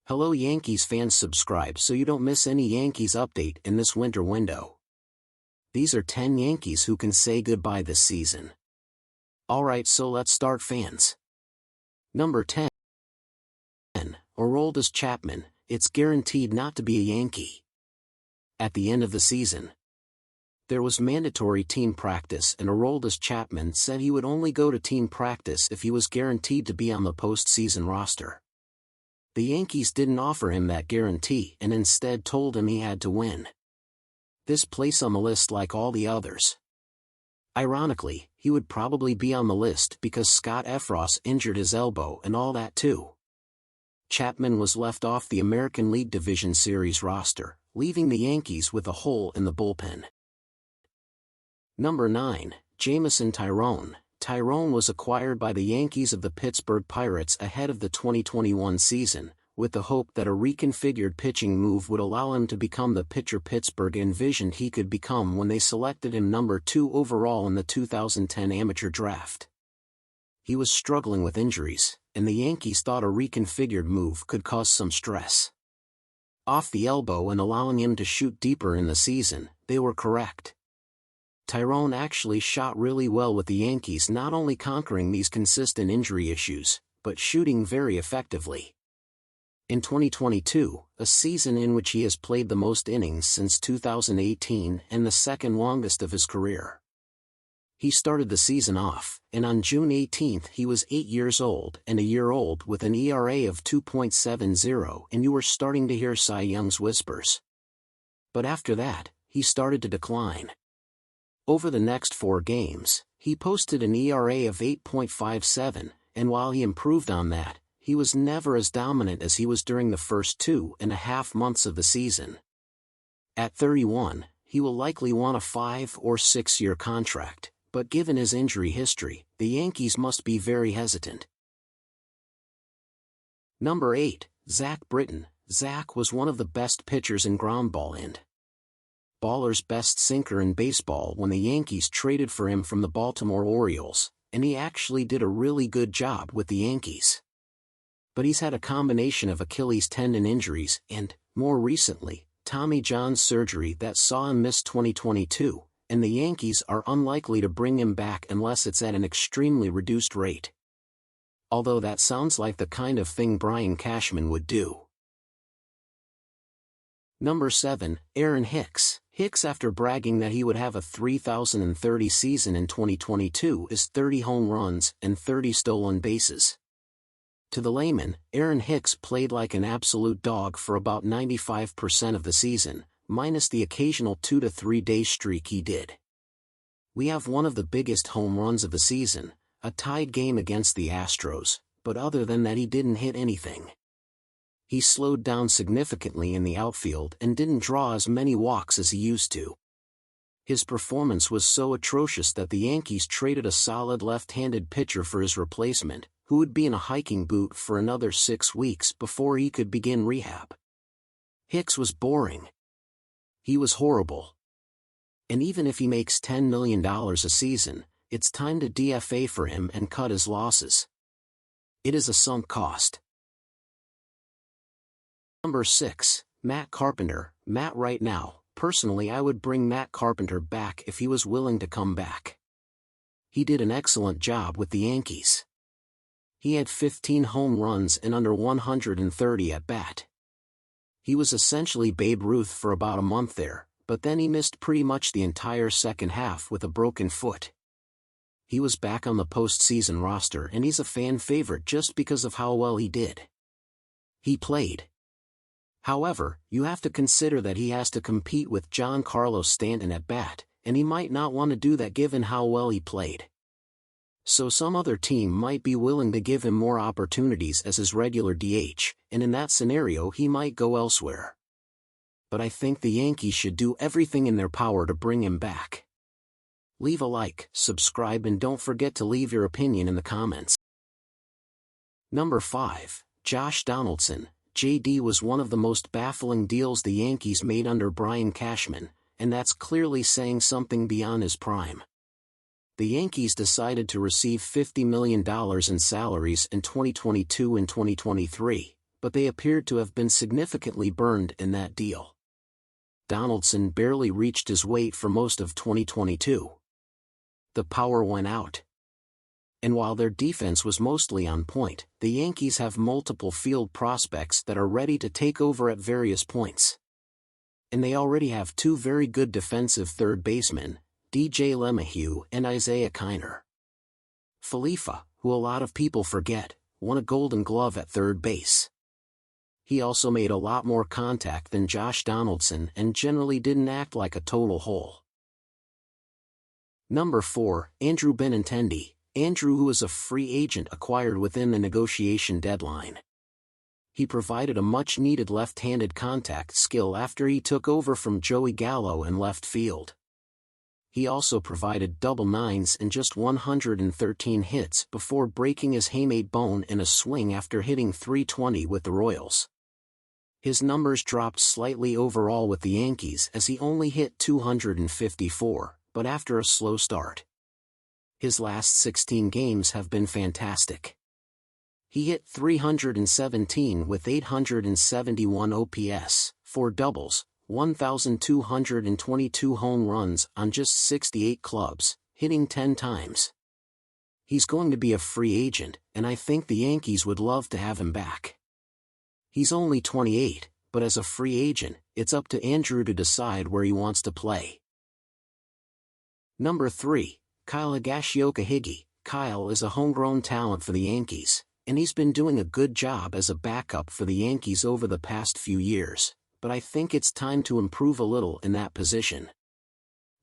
Hello Yankees fans, subscribe so you don't miss any Yankees update in this winter window. These are 10 Yankees who can say goodbye this season. Alright, so let's start, fans. Number 10. Aroldis Chapman. It's guaranteed not to be a Yankee. At the end of the season, there was mandatory team practice and Aroldis Chapman said he would only go to team practice if he was guaranteed to be on the postseason roster. The Yankees didn't offer him that guarantee and instead told him he had to win this place on the list like all the others. Ironically, he would probably be on the list because Scott Effross injured his elbow and all that too. Chapman was left off the American League Division Series roster, leaving the Yankees with a hole in the bullpen. Number 9. Jameson. Tyrone was acquired by the Yankees of the Pittsburgh Pirates ahead of the 2021 season, with the hope that a reconfigured pitching move would allow him to become the pitcher Pittsburgh envisioned he could become when they selected him number 2 overall in the 2010 amateur draft. He was struggling with injuries, and the Yankees thought a reconfigured move could cause some stress off the elbow and allowing him to shoot deeper in the season. They were correct. Tyrone actually shot really well with the Yankees, not only conquering these consistent injury issues, but shooting very effectively. In 2022, a season in which he has played the most innings since 2018 and the second longest of his career, he started the season off, and on June 18 he was 8 years old and a year old with an ERA of 2.70, and you were starting to hear Cy Young's whispers. But after that, he started to decline. Over the next 4 games, he posted an ERA of 8.57, and while he improved on that, he was never as dominant as he was during the first 2.5 months of the season. At 31, he will likely want a 5 or 6 year contract, but given his injury history, the Yankees must be very hesitant. Number 8. Britton. Zach was one of the best pitchers in ground ball and baller's best sinker in baseball when the Yankees traded for him from the Baltimore Orioles, and he actually did a really good job with the Yankees. But he's had a combination of Achilles tendon injuries and, more recently, Tommy John surgery that saw him miss 2022, and the Yankees are unlikely to bring him back unless it's at an extremely reduced rate. Although that sounds like the kind of thing Brian Cashman would do. Number 7. Hicks. Hicks, after bragging that he would have a 3,030 season in 2022, is 30 home runs and 30 stolen bases. To the layman, Hicks played like an absolute dog for about 95% of the season, minus the occasional 2 to 3 day streak he did. We have one of the biggest home runs of the season, a tied game against the Astros, but other than that he didn't hit anything. He slowed down significantly in the outfield and didn't draw as many walks as he used to. His performance was so atrocious that the Yankees traded a solid left-handed pitcher for his replacement, who would be in a hiking boot for another 6 weeks before he could begin rehab. Hicks was boring. He was horrible. And even if he makes $10 million a season, it's time to DFA for him and cut his losses. It is a sunk cost. Number 6. Carpenter. Right now, personally I would bring Carpenter back if he was willing to come back. He did an excellent job with the Yankees. He had 15 home runs in under 130 at bat. He was essentially Babe Ruth for about a month there, but then he missed pretty much the entire second half with a broken foot. He was back on the postseason roster and he's a fan favorite just because of how well he did. He played. However, you have to consider that he has to compete with Giancarlo Stanton at bat, and he might not want to do that given how well he played. So some other team might be willing to give him more opportunities as his regular DH, and in that scenario he might go elsewhere. But I think the Yankees should do everything in their power to bring him back. Leave a like, subscribe, and don't forget to leave your opinion in the comments. Number 5. Josh Donaldson. JD was one of the most baffling deals the Yankees made under Brian Cashman, and that's clearly saying something beyond his prime. The Yankees decided to receive $50 million in salaries in 2022 and 2023, but they appeared to have been significantly burned in that deal. Donaldson barely reached his weight for most of 2022. The power went out. And while their defense was mostly on point, the Yankees have multiple field prospects that are ready to take over at various points. And they already have two very good defensive third basemen, DJ LeMahieu and Isaiah Kiner. Falefa, who a lot of people forget, won a Golden Glove at third base. He also made a lot more contact than Josh Donaldson and generally didn't act like a total hole. Number 4, Andrew Benintendi. Andrew, who is a free agent acquired within the negotiation deadline. He provided a much-needed left-handed contact skill after he took over from Joey Gallo in left field. He also provided double nines and just 113 hits before breaking his hamate bone in a swing after hitting .320 with the Royals. His numbers dropped slightly overall with the Yankees as he only hit .254, but after a slow start. His last 16 games have been fantastic. He hit .317 with 871 OPS, 4 doubles, 1,222 home runs on just 68 clubs, hitting 10 times. He's going to be a free agent, and I think the Yankees would love to have him back. He's only 28, but as a free agent, it's up to Andrew to decide where he wants to play. Number 3. Kyle Higa. Kyle is a homegrown talent for the Yankees, and he's been doing a good job as a backup for the Yankees over the past few years, but I think it's time to improve a little in that position.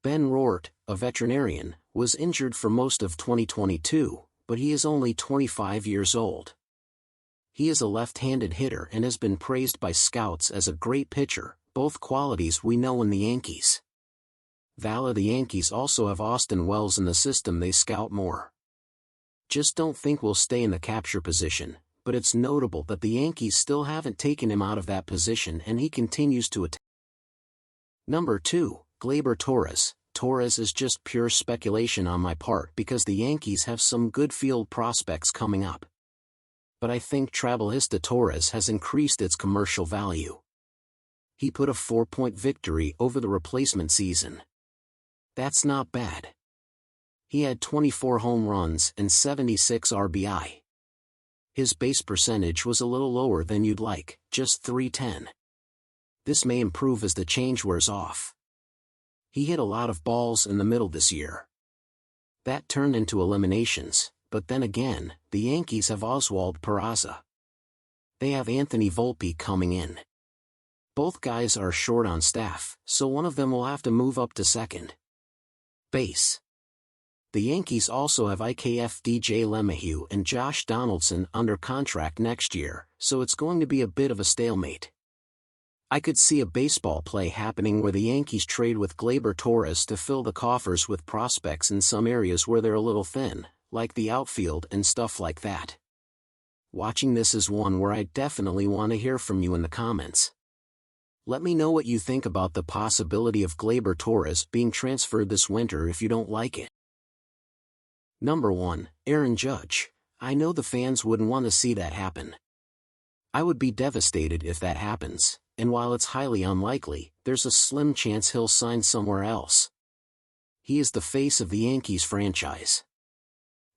Ben Roort, a veterinarian, was injured for most of 2022, but he is only 25 years old. He is a left-handed hitter and has been praised by scouts as a great pitcher, both qualities we know in the Yankees. The Yankees also have Austin Wells in the system they scout more. Just don't think we'll stay in the capture position, but it's notable that the Yankees still haven't taken him out of that position and he continues to attack. Number 2, Gleyber Torres. Torres is just pure speculation on my part because the Yankees have some good field prospects coming up. But I think Travelista Torres has increased its commercial value. He put a 4-point victory over the replacement season. That's not bad. He had 24 home runs and 76 RBI. His base percentage was a little lower than you'd like, just .310. This may improve as the change wears off. He hit a lot of balls in the middle this year. That turned into eliminations, but then again, the Yankees have Oswald Peraza. They have Anthony Volpe coming in. Both guys are short on staff, so one of them will have to move up to second base. The Yankees also have IKF DJ LeMahieu and Josh Donaldson under contract next year, so it's going to be a bit of a stalemate. I could see a baseball play happening where the Yankees trade with Gleyber Torres to fill the coffers with prospects in some areas where they're a little thin, like the outfield and stuff like that. Watching this is one where I definitely want to hear from you in the comments. Let me know what you think about the possibility of Gleyber Torres being transferred this winter if you don't like it. Number 1, Aaron Judge. I know the fans wouldn't want to see that happen. I would be devastated if that happens, and while it's highly unlikely, there's a slim chance he'll sign somewhere else. He is the face of the Yankees franchise.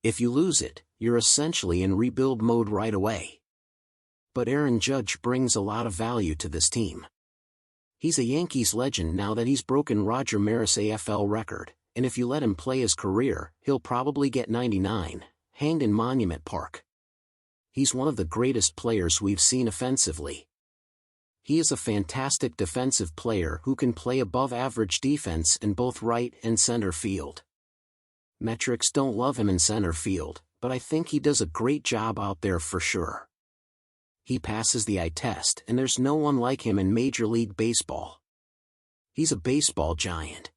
If you lose it, you're essentially in rebuild mode right away. But Aaron Judge brings a lot of value to this team. He's a Yankees legend now that he's broken Roger Maris' AFL record, and if you let him play his career, he'll probably get 99, hanged in Monument Park. He's one of the greatest players we've seen offensively. He is a fantastic defensive player who can play above-average defense in both right and center field. Metrics don't love him in center field, but I think he does a great job out there for sure. He passes the eye test and there's no one like him in Major League Baseball. He's a baseball giant.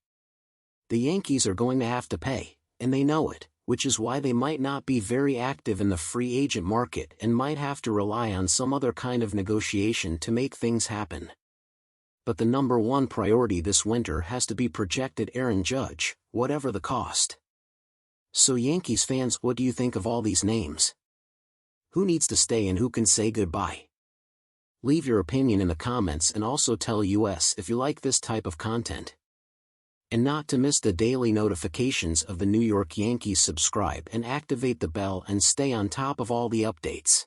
The Yankees are going to have to pay, and they know it, which is why they might not be very active in the free agent market and might have to rely on some other kind of negotiation to make things happen. But the number 1 priority this winter has to be projected Aaron Judge, whatever the cost. So Yankees fans, what do you think of all these names? Who needs to stay and who can say goodbye? Leave your opinion in the comments and also tell us if you like this type of content. And not to miss the daily notifications of the New York Yankees, subscribe and activate the bell and stay on top of all the updates.